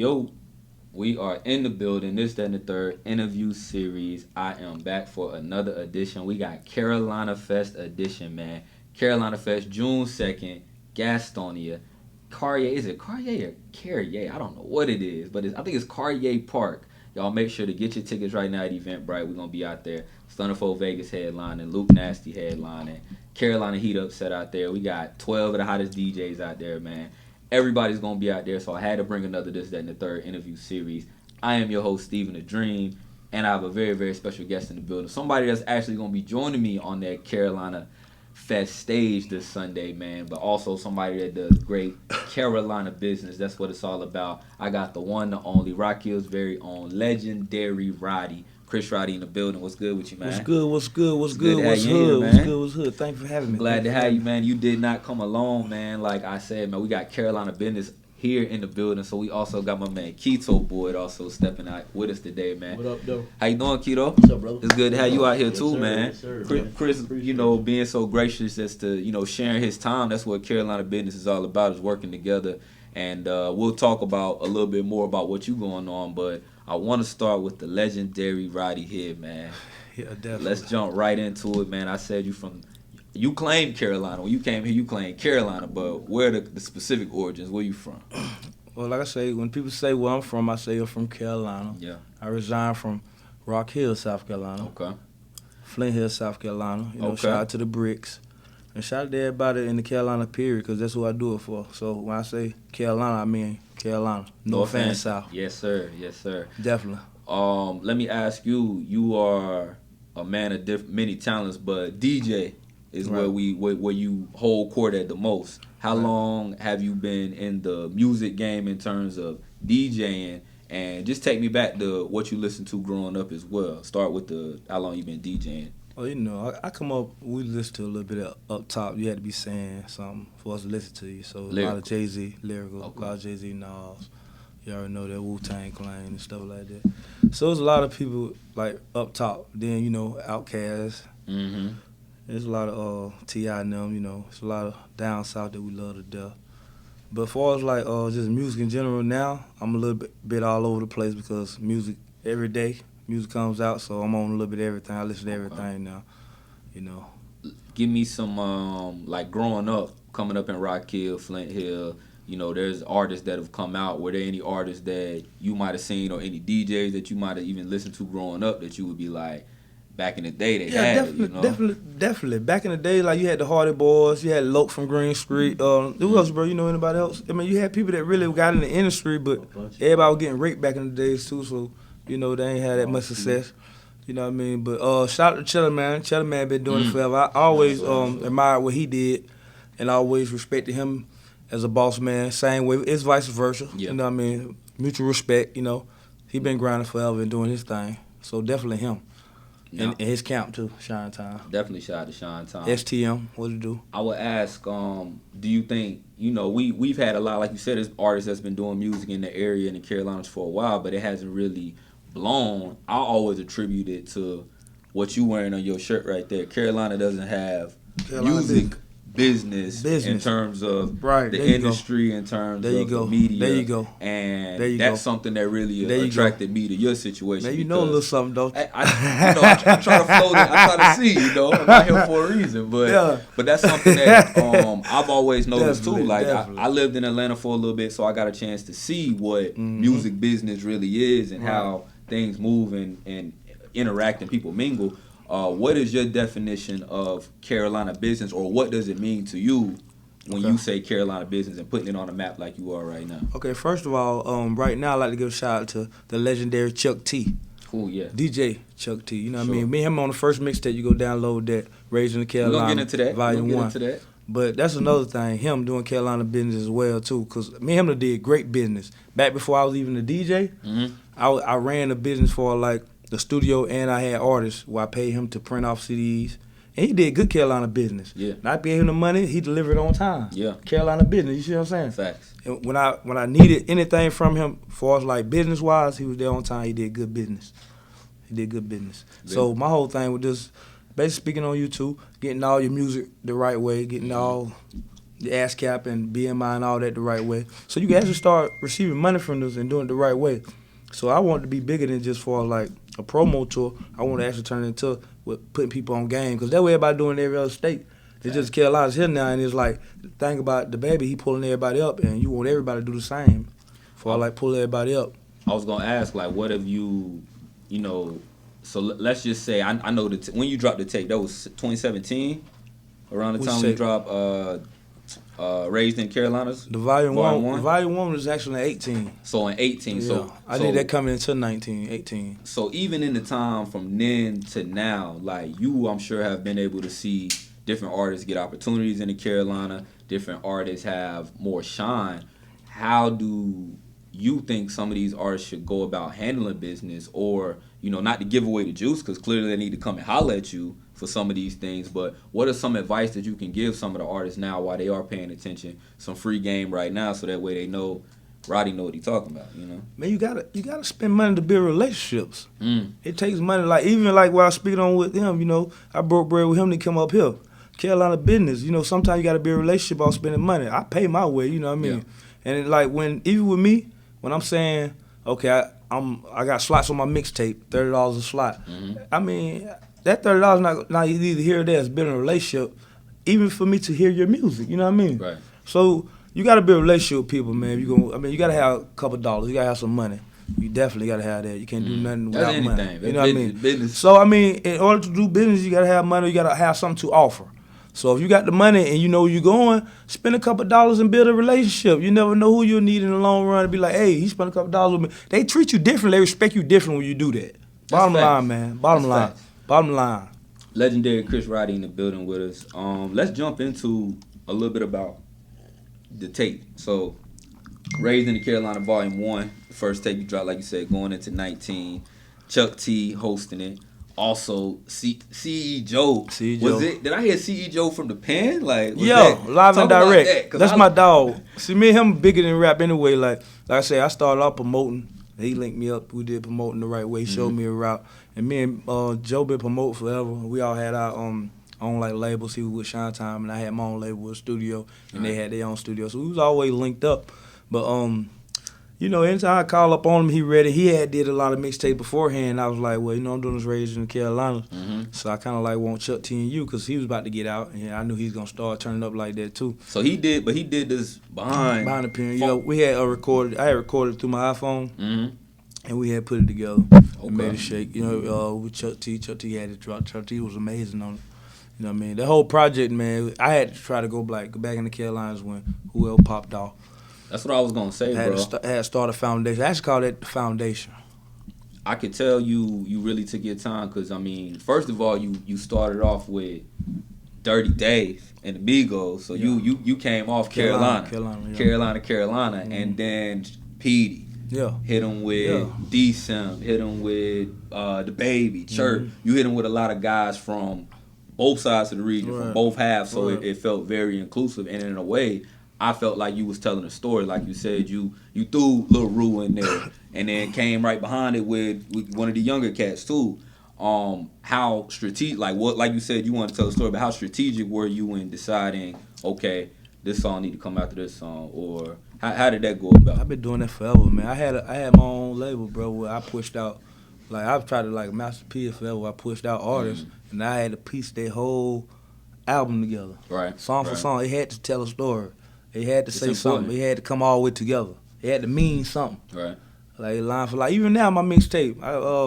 Yo, we are in the building. This, that, and the third interview series. I am back for another edition. We got Carolina Fest edition, man. Carolina Fest, June 2nd, Gastonia. Carrier, is it Carrier or Carrier? I don't know what it is, but I think it's Carrier Park. Y'all make sure to get your tickets right now at Eventbrite. We're going to be out there. Stunnerful Vegas headlining, Luke Nasty headlining, Carolina Heat Upset out there. We got 12 of the hottest DJs out there, man. Everybody's going to be out there, so I had to bring another This, That, and the Third interview series. I am your host, Steven the Dream, and I have a very, very special guest in the building. Somebody that's actually going to be joining me on that Carolina Fest stage this Sunday, man, but also somebody that does great Carolina business. That's what it's all about. I got the one, the only, Rock Hill's very own legendary Roddey. Chris Roddey in the building. What's good with you, man? What's good? What's good? What's good? Good to What's have you here, hood? man. What's good? What's hood? Thank you for having me. Glad to have you, man. You did not come alone, man. Like I said, man, we got Carolina business here in the building. So we also got my man Keto Boyd also stepping out with us today, man. What up, though? How you doing, Keto? What's up, brother? It's good to have you out here Yes, too, sir. man. Yes, sir, Chris, man. you know, being so gracious as to, you know, sharing his time. That's what Carolina business is all about, is working together. And we'll talk about a little bit more about what you going on, but I want to start with the legendary Roddey here, man. Yeah, definitely. Let's jump right into it, man. I said you claimed Carolina. When you came here, you claimed Carolina, but where the specific origins? Where you from? Well, like I say, when people say where I'm from, I say I'm from Carolina. Yeah. I resigned from Rock Hill, South Carolina. Okay. Flint Hill, South Carolina. You know, Okay. shout out to the Bricks. And shout out to everybody in the Carolina period, because that's who I do it for. So when I say Carolina, I mean Carolina. North and South. Yes, sir. Yes, sir. Definitely. Let me ask you. You are a man of many talents, but DJ is Right. where you hold court at the most. How Right. long have you been in the music game in terms of DJing? And just take me back to what you listened to growing up as well. Start with how long you been DJing. Oh, you know, I come up, we listen to a little bit up top. You had to be saying something for us to listen to you. So a lot of Jay-Z, lyrical, Okay. a lot of Jay-Z Nas. You already know that Wu-Tang Clan and stuff like that. So there's a lot of people like up top. Then, you know, Outkast. Mm-hmm. There's a lot of T.I. and them, you know. It's a lot of down south that we love to death. But as far as like just music in general now, I'm a little bit all over the place because music every day. Music comes out, so I'm on a little bit of everything. I listen to everything now, you know. Give me some like growing up, coming up in Rock Hill, Flint Hill. You know, there's artists that have come out. Were there any artists that you might have seen, or any DJs that you might have even listened to growing up that you would be like, back in the day they had definitely, it, you know? definitely. Back in the day, like you had the Hardy Boys, you had Loke from Green Street. Who else, bro? You know anybody else? I mean, you had people that really got in the industry, but everybody was getting raped back in the days too. So, you know, they ain't had that much success. You know what I mean? But shout out to Cheddar Man. Cheddar Man been doing it forever. I always admired what he did, and I always respected him as a boss man. Same way, it's vice versa. Yeah. You know what I mean? Mutual respect. You know, he been grinding forever and doing his thing. So definitely him. Yeah. And his camp too, Shine Time. Definitely shout out to Sean Tom. STM, what it do? I would ask, do you think, you know, we've had a lot, like you said, there's artists that's been doing music in the area in the Carolinas for a while, but it hasn't really blown. I always attribute it to what you wearing on your shirt right there. Carolina doesn't have Carolina music business in terms of Right, the there you industry, in terms There you of go. the media. There you go. And There you that's go. something that really There you attracted me to your situation. Man, you know a little something, don't you? I try to float it. I try to see, you know. I'm not here for a reason, but Yeah. but that's something that I've always noticed too. Definitely, Like definitely. I lived in Atlanta for a little bit, so I got a chance to see what music business really is and how things move and interact and people mingle. What is your definition of Carolina business, or what does it mean to you when you say Carolina business and putting it on a map like you are right now? Okay, first of all, right now I'd like to give a shout out to the legendary Chuck T. Cool, yeah. DJ Chuck T. You know what Sure. I mean? Me and him on the first mixtape, you go download that, Raising the We're Carolina, gonna get into that. Volume We're gonna 1. get into that. But that's another thing, him doing Carolina business as well, too, because me and him did great business. Back before I was even a DJ, I ran a business for, like, the studio, and I had artists where I paid him to print off CDs. And he did good Carolina business. Yeah. And I paid him the money, he delivered on time. Yeah. Carolina business, you see what I'm saying? Facts. And when I needed anything from him, for us like business wise, he was there on time. He did good business. So my whole thing was just basically speaking on YouTube, getting all your music the right way, getting all the ASCAP and BMI and all that the right way. So you can actually start receiving money from this and doing it the right way. So I want to be bigger than just for like a promo tour. I want to actually turn it into putting people on game, because that way everybody doing it in every other state. It's just Carolina's here now, and it's like, the thing about the baby, he pulling everybody up, and you want everybody to do the same for like pull everybody up. I was gonna ask, like, what have you know? So let's just say I know that when you dropped the tape, that was 2017, around the time we dropped Raised in Carolinas. The volume one. Volume 1 was actually in 18. So in 18, yeah. I did that coming into 18. So even in the time from then to now, like, you, I'm sure, have been able to see different artists get opportunities in the Carolina. Different artists have more shine. How do you think some of these artists should go about handling business, or, you know, not to give away the juice, because clearly they need to come and holler at you for some of these things, but what are some advice that you can give some of the artists now while they are paying attention, some free game right now, so that way they know Roddey know what he's talking about, you know? Man, you gotta spend money to build relationships. It takes money. Like, even like while I was speaking on with him, you know, I broke bread with him to come up here. Carolina business, you know, sometimes you gotta build a relationship about spending money. I pay my way, you know what I mean? Yeah. And like, even with me, when I'm saying, okay, I got slots on my mixtape, $30 a slot. I mean, that $30 not either here or there. It's building a relationship, even for me to hear your music. You know what I mean? Right. So you got to build a relationship with people, man. You got to have a couple dollars. You got to have some money. You definitely got to have that. You can't do nothing without money. You know what I mean? Business. So I mean, in order to do business, you got to have money. You got to have something to offer. So if you got the money and you know where you're going, spend a couple dollars and build a relationship. You never know who you'll need in the long run to be like, hey, he spent a couple dollars with me. They treat you different. They respect you different when you do that. Bottom line, man. Bottom line. Legendary Chris Roddey in the building with us. Let's jump into a little bit about the tape. So, Raised in the Carolina Volume 1, the first tape you dropped, like you said, going into 19. Chuck T hosting it. Also, C.E. Joe. Was it? Did I hear C.E. Joe from the pen? Like, live and direct. That's my dog. See, me and him bigger than rap anyway. Like I say, I started off promoting. He linked me up. We did promoting the right way. Showed me a route. And me and Joe been promoting forever. We all had our own like labels. He was with Shine Time, and I had my own label with studio, and they had their own studio. So we was always linked up. But you know, anytime I call up on him, he ready. He had did a lot of mixtape beforehand. I was like, well, you know, I'm doing this Raised in the Carolinas. So I kind of like want Chuck T and you, because he was about to get out, and I knew he was going to start turning up like that too. So he did this behind the pen. You know, we had I had recorded through my iPhone, and we had put it together and made it shake. You know, with Chuck T had it drop. Chuck T was amazing on it. You know what I mean? The whole project, man, I had to try to go back in the Carolinas when Who Else popped off. That's what I was gonna say, bro. I had to start a foundation. I actually call it the foundation. I could tell you really took your time, because, I mean, first of all, you started off with Dirty Dave and the Migos, so you came off Carolina, and then Petey. Hit him with D-Sim, hit him with the Baby, Chirp. You hit him with a lot of guys from both sides of the region, from both halves, so it felt very inclusive, and in a way, I felt like you was telling a story. Like you said, you threw Lil Rue in there, and then came right behind it with one of the younger cats too. How strategic, like you said, you want to tell a story, but how strategic were you in deciding, okay, this song need to come after this song, or how did that go about? I've been doing that forever, man. I had my own label, bro, where I pushed out, like I've tried to like Master P forever, where I pushed out artists, and I had to piece their whole album together, song for song. It had to tell a story. They had to say something. They had to come all the way together. It had to mean something. Right. Like line for line. Even now, my mixtape,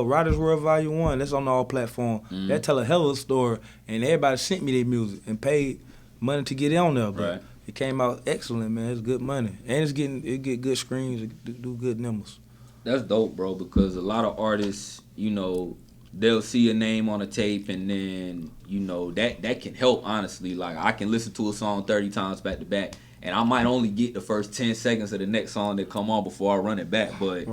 Riders World Volume 1, that's on all platforms. That tell a hell of a story, and everybody sent me their music and paid money to get it on there. But it came out excellent, man. It's good money, and it get good screens, it do good numbers. That's dope, bro. Because a lot of artists, you know, they'll see a name on a tape, and then, you know, that can help, honestly. Like, I can listen to a song 30 times back to back, and I might only get the first 10 seconds of the next song that come on before I run it back. But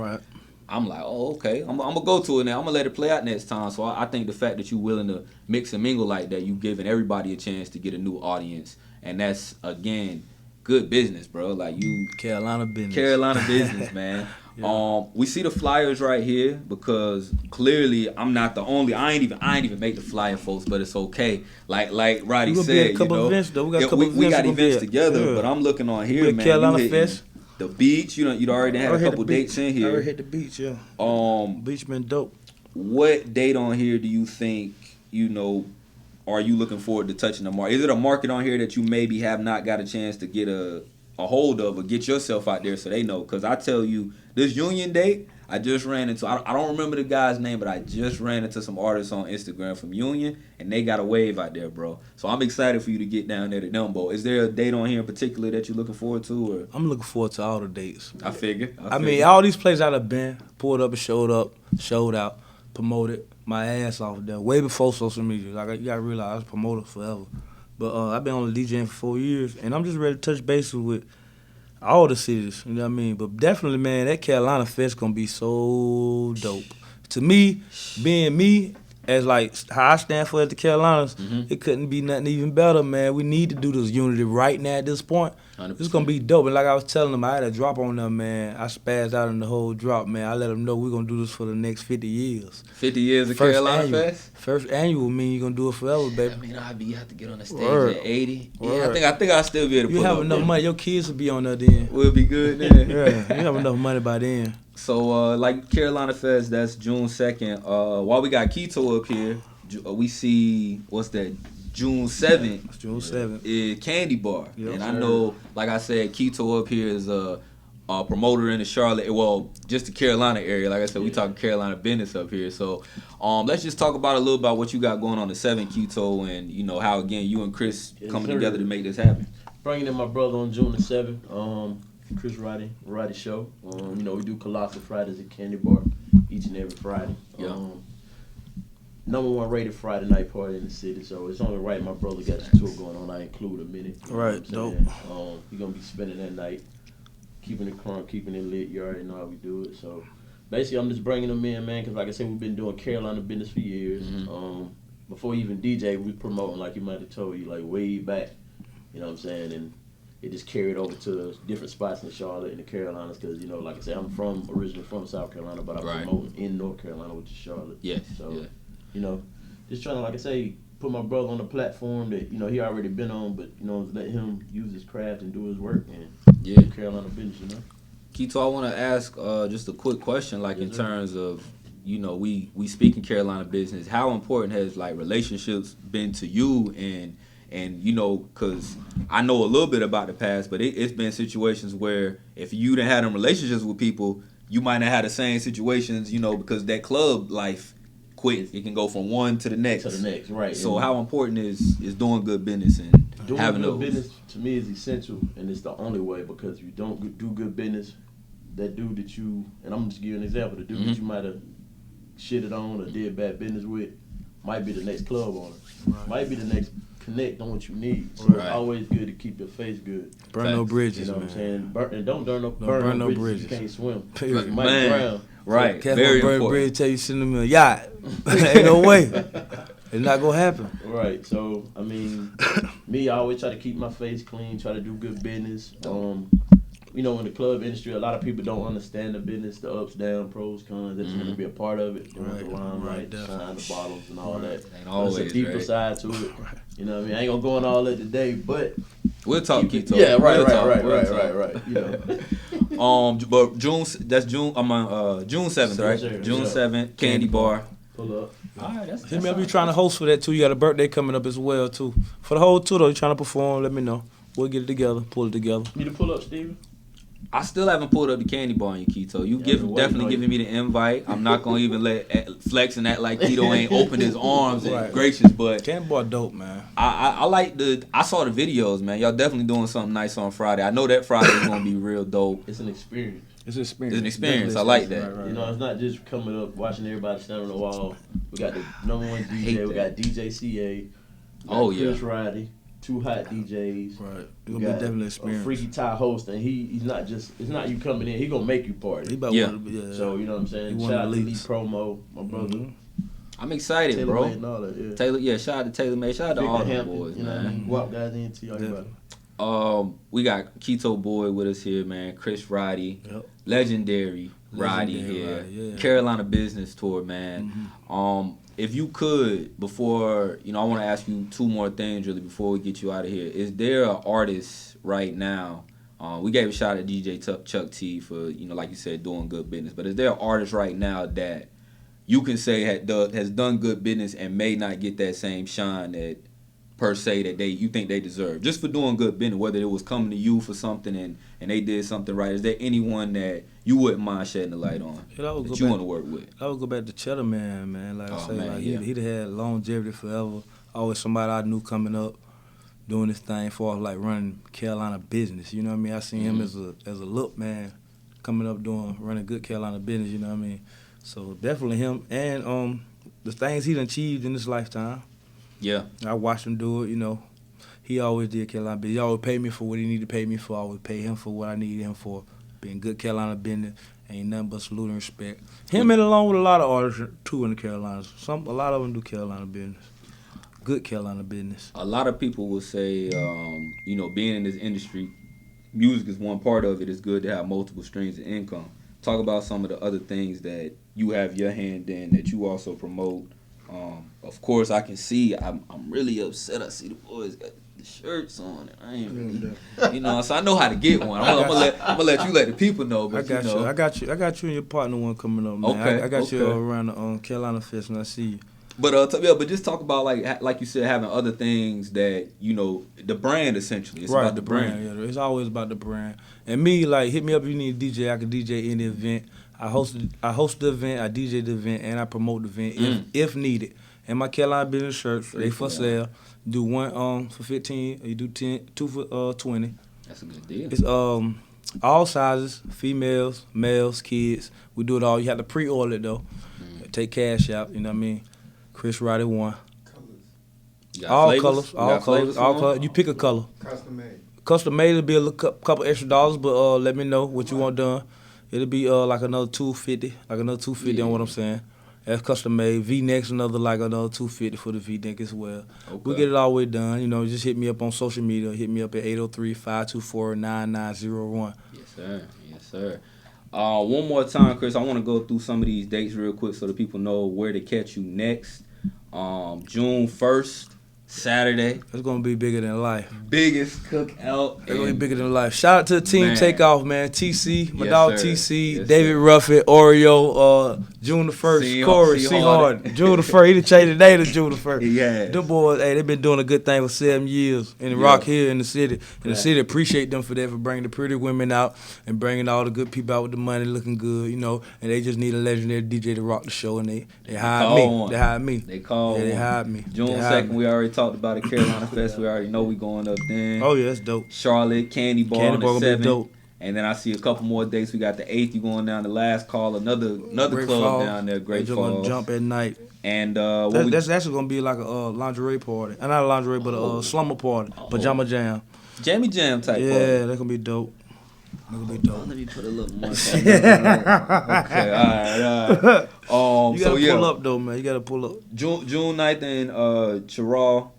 I'm like, oh, okay, I'm going to go to it now. I'm going to let it play out next time. So I think the fact that you're willing to mix and mingle like that, you giving everybody a chance to get a new audience. And that's, again, good business, bro. Like, you... Carolina business, man. We see the flyers right here because clearly I'm not the only. I ain't even make the flyer, folks, but it's okay. Like Roddey said, a couple events though. We got events together, but I'm looking on here, man. Carolina you hitting Fest. The beach, you'd already had a couple dates in here. I already hit the beach, yeah. Beach been dope. What date on here do you think are you looking forward to touching the market? Is it a market on here that you maybe have not got a chance to get a hold of or get yourself out there so they know? Because I tell you, this Union Day, I just ran into, I don't remember the guy's name, but I just ran into some artists on Instagram from Union, and they got a wave out there, bro. So I'm excited for you to get down there to Dumbo. Is there a date on here in particular that you're looking forward to? Or? I'm looking forward to all the dates. I figure. I mean, all these places I've been, pulled up and showed out, promoted my ass off there way before social media. Like, you gotta realize I was promoted forever. But I've been on the DJing for 4 years, and I'm just ready to touch bases with all the cities, you know what I mean? But definitely, man, that Carolina Fest gonna be so dope. To me, being me, as like how I stand for at the Carolinas, it couldn't be nothing even better, man. We need to do this unity right now at this point. 100%. It's gonna be dope. And like I was telling them, I had a drop on them, man. I spazzed out in the whole drop, man. I let them know we're gonna do this for the next 50 years. 50 years of Carolina Fest? First annual mean you're gonna do it forever, baby. I mean, you have to get on the stage Word. at 80. Word. Yeah, I think I'll still be able to You pull have up, enough bro. money, your kids will be on there then. We'll be good then. Yeah, you have enough money by then. So, like Carolina Fest, that's June 2nd. While we got Keto up here, we see, what's that, June 7th. It's June 7th. Is Candy Bar. Yep, and I know, like I said, Keto up here is a promoter in the Charlotte, well, just the Carolina area. Like I said, we talking Carolina business up here. So, let's just talk about a little about what you got going on the 7th, Keto, and, how, again, you and Chris coming together to make this happen. Bringing in my brother on June the 7th, Chris Roddey Show. We do Colossal Fridays at Candy Bar each and every Friday. Yeah. Number 1 rated Friday night party in the city, so it's only right my brother got the tour going on. I include a minute. Right, dope. He's gonna be spending that night, keeping it crunk, keeping it lit. You already know how we do it. So basically, I'm just bringing them in, man, because like I said, we've been doing Carolina business for years. Before even DJ, we promoting, like you might have told you, like way back. You know what I'm saying? And it just carried over to different spots in Charlotte and the Carolinas because, like I said, I'm originally from South Carolina, but I'm promoting in North Carolina, which is Charlotte. Yes. So, yeah. Just trying to, like I say, put my brother on the platform that, he already been on, but, let him use his craft and do his work and do Carolina business, Keto, I want to ask just a quick question, like Yes, in sir. terms of, we speak in Carolina business. How important has, like, relationships been to you and because I know a little bit about the past, but it's been situations where if you didn't have them relationships with people, you might not have the same situations, because that club life quick. It can go from one to the next. Right. So how important is doing good business and Doing having good those? business to me is essential, and it's the only way because if you don't do good business, that dude that you, and I'm just giving an example, the dude that you might have shitted on or did bad business with might be the next club owner, might be the next connect on what you need. So it's always good to keep your face good. Burn no bridges, You know man. what I'm saying? And don't burn no bridges. You can't swim. Period. You might Man. drown. Right. Catch Very my burn important. bridge, tell you send them a yacht. Ain't no way. It's not gonna happen. Right. So I mean, me, I always try to keep my face clean, try to do good business. In the club industry, a lot of people don't understand the business, the ups, downs, pros, cons. That's going to be a part of it. Right, The limelight, right, the shine, definitely. the bottles, and all that. Ain't But always, it's a deeper right? side to it. You know what I mean? I ain't gonna go on all that today, but We'll talk, keep it- Keto. Yeah, We'll talk. right. You know, But that's June. I'm on June 7th, right? Yes, sir. June Yeah. 7th, Candy Bar. pull up. All right, that's Hit me up if you're trying to host for that too. You got a birthday coming up as well too. For the whole tour though, you trying to perform, let me know. We'll get it together, pull it together. Need to pull up, Steven? I still haven't pulled up the Candy Bar on you, Keto. You Yeah, I've been waiting definitely on giving me the invite. I'm not gonna even let Flex and act like Keto ain't opened his arms and Right. gracious, but Candy bar dope, man. I like I saw the videos, man. Y'all definitely doing something nice on Friday. I know that Friday is gonna be real dope. It's an experience. It's an experience. It's an experience. Definitely I like experience. that. Right, You know, it's not just coming up, watching everybody stand on the wall. We got the number one hate DJ. We that. got DJ CA. We got Oh, yeah. Chris Roddey. Two hot DJs. Right. It's We gonna be got definitely an a experience. Freaky Ty host, and he's not just, it's not you coming in, he gonna make you He party. about Yeah. one of the, yeah. So, you know what I'm saying? He one Shout of out the to Elite leads. Promo, my brother. Mhm. I'm excited, Taylor bro. Made and all that, yeah. Taylor, yeah. Shout out to Taylor May. Shout out to Victor all the Hampton, boys, you know what I man. mean? Walk guys into y'all. Definitely. We got Keto Boy with us here, man. Chris Roddey, Yep. legendary. Roddey Legendary here. Roddey, yeah. Carolina Business Tour, man. If you could, before, I want to ask you two more things really before we get you out of here. Is there an artist right now? We gave a shout at DJ Chuck T for, like you said, doing good business. But is there an artist right now that you can say has done good business and may not get that same shine that per se that you think they deserve, just for doing good business, whether it was coming to you for something and they did something right? Is there anyone that you wouldn't mind shedding the light on that you want to work with? I would go back to Cheddar Man. Like I say, man, like yeah. he'd had longevity forever. Always somebody I knew coming up, doing this thing for like running Carolina business. You know what I mean? I seen him as a look man, coming up running good Carolina business. You know what I mean? So definitely him, and the things he done achieved in his lifetime. Yeah. I watched him do it, He always did Carolina business. He always paid me for what he needed to pay me for. I always pay him for what I needed him for. Being good Carolina business, ain't nothing but salute and respect. Him and along with a lot of artists too in the Carolinas. A lot of them do Carolina business. Good Carolina business. A lot of people will say, being in this industry, music is one part of it. It's good to have multiple streams of income. Talk about some of the other things that you have your hand in that you also promote. Of course, I can see. I'm really upset. I see the boys got the shirts on, and I ain't really, so I know how to get one. I'm gonna let you let the people know. But I got you and your partner one coming up, man. Okay, I got you around the Carolina Fest, and I see you. But but just talk about like you said, having other things that the brand essentially. It's right, about the brand. Yeah, it's always about the brand. And me, like, hit me up if you need a DJ. I can DJ any event. I host the event, I DJ the event, and I promote the event if needed. And my Carolina business shirts, they for sale. Do one for $15, you do 2 for $20. That's a good deal. It's all sizes, females, males, kids. We do it all. You have to pre-order it though. Take cash out. You know what I mean? Chris Roddey 1. All colors. You pick a color. Custom made. Custom made. It'll be a couple extra dollars, but let me know what you want done. It'll be like another $250, on what I'm saying. That's custom made. V-necks another $250 for the V-neck as well. Okay. We get it all the way done. Just hit me up on social media. Hit me up at 803-524-9901. Yes, sir. One more time, Chris, I want to go through some of these dates real quick so the people know where to catch you next. June 1st, Saturday. It's going to be bigger than life. Biggest cookout. It's going to be bigger than life. Shout out to the team Takeoff, man. TC, my dog sir. TC, Yes, David sir. Ruffin, Oreo, June the 1st, Corey, C. Hard. June the 1st. He done changed the day to June the 1st. Yeah. Them boys, they been doing a good thing for 7 years in the Rock here in the city. And the city appreciate them for that, for bringing the pretty women out and bringing all the good people out with the money looking good, and they just need a legendary DJ to rock the show, and they hired me. They hired me. They called They hired me. June 2nd, we already talked about it. Carolina Fest, we already know we going up then. Oh, yeah, that's dope. Charlotte, Candy Bar on the gonna be 7th. dope. And then I see a couple more dates. We got the 8th, you going down the last call, another Great club Falls. down there, Great They just Falls. gonna jump at night. And That's actually gonna be like a lingerie party. Not a lingerie, but a slumber party. Pajama jam. Jammy Jam type party. Yeah, that's gonna be dope. Let me put a little more. Okay, all right. You gotta pull up though, man. You gotta pull up. June 9th in Chirral,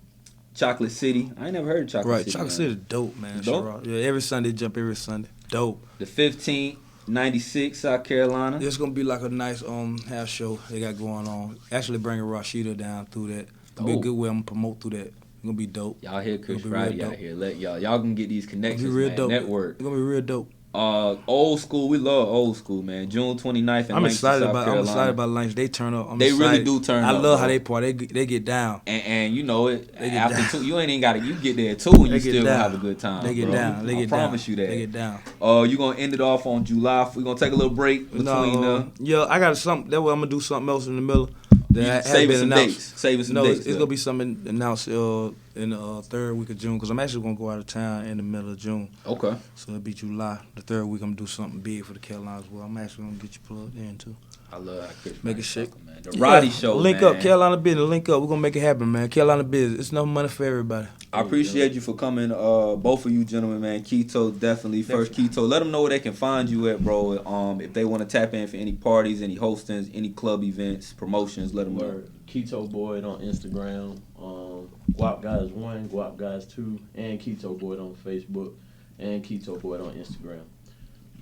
Chocolate City. I ain't never heard of Chocolate City. Right, Chocolate City dope, man. Dope? Yeah, every Sunday jump every Sunday. Dope. The 15th, 96, South Carolina. It's gonna be like a nice house show they got going on. Actually bringing Rashida down through that. It'll be a good way I'm gonna promote through that. It's gonna be dope. Y'all hear Chris It'll be Roddey real out dope. here. Let y'all can get these connections, It'll be real man. dope. Network. It's gonna be real dope. Old school, we love old school, man. June 29th in I'm Langston, excited South about Carolina. I'm excited about lunch. They turn up. They really do turn I up. love bro. how they party. They get down. And you know it. They get After down. 2, you ain't even got to. You get there at 2 and you They get still gonna down. have a good time. They get bro. down. They I get promise down. you that. They get down. You gonna end it off on July. We gonna take a little break between Yeah, I got something. That way I'm gonna do something else in the middle. That saving been some announced. dates. Saving some No, dates. it's gonna be something announced in the third week of June, because I'm actually gonna go out of town in the middle of June. Okay. So it'll be July. The third week I'm gonna do something big for the Carolinas as well. I'm actually gonna get you plugged in too. I love how Chris Make Roddey it shake. talking, man. The Roddey Show, Link man. up, Carolina business. Link up. We're gonna make it happen, man. Carolina business. It's enough money for everybody. I appreciate you for coming, both of you gentlemen, man. Keto, definitely. First Keto. Let them know where they can find you at, bro. If they want to tap in for any parties, any hostings, any club events, promotions, let them know. Keto Boy on Instagram, Guap Guys 1, Guap Guys 2, and Keto Boy on Facebook, and Keto Boy on Instagram.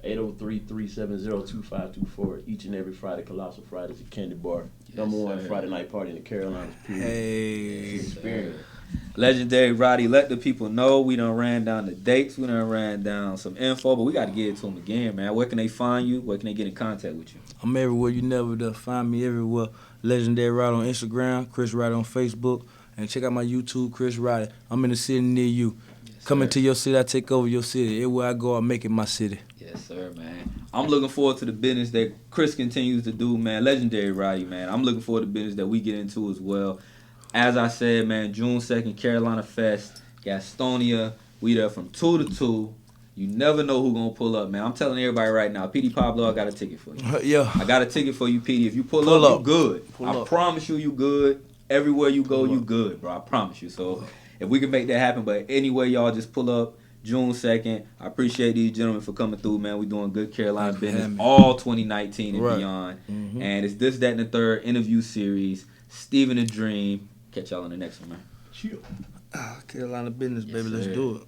803-370-2524. Each and every Friday, Colossal Fridays at Candy Bar. Number one Friday night party in the Carolinas. Period. Hey. Experience. Legendary Roddey, let the people know we done ran down the dates, we done ran down some info, but we got to get it to them again, man. Where can they find you? Where can they get in contact with you? I'm everywhere. You never find me everywhere. Legendary Roddey on Instagram, Chris Roddey on Facebook, and check out my YouTube, Chris Roddey. I'm in the city near you. Yes, Coming sir. to your city, I take over your city. Everywhere I go, I make it my city. Yes, sir, man. I'm looking forward to the business that Chris continues to do, man. Legendary Roddey, man. I'm looking forward to the business that we get into as well. As I said, man, June 2nd, Carolina Fest, Gastonia. We there from 2 to 2. You never know who gonna pull up, man. I'm telling everybody right now, PD Pablo, I got a ticket for you. Yeah. I got a ticket for you, PD. If you pull Pull up, up. you good. Pull I up. promise you good. Everywhere you go, Pull you up. good, bro. I promise you. So if we can make that happen, but anyway, y'all just pull up June 2nd. I appreciate these gentlemen for coming through, man. We doing good Carolina Thanks for business having me. all 2019 and Right. beyond. Mhm. And it's this, that, and the third interview series. Steven the Dream. Catch y'all on the next one, man. Chill. Carolina business, Yes, baby. Let's sir. do it.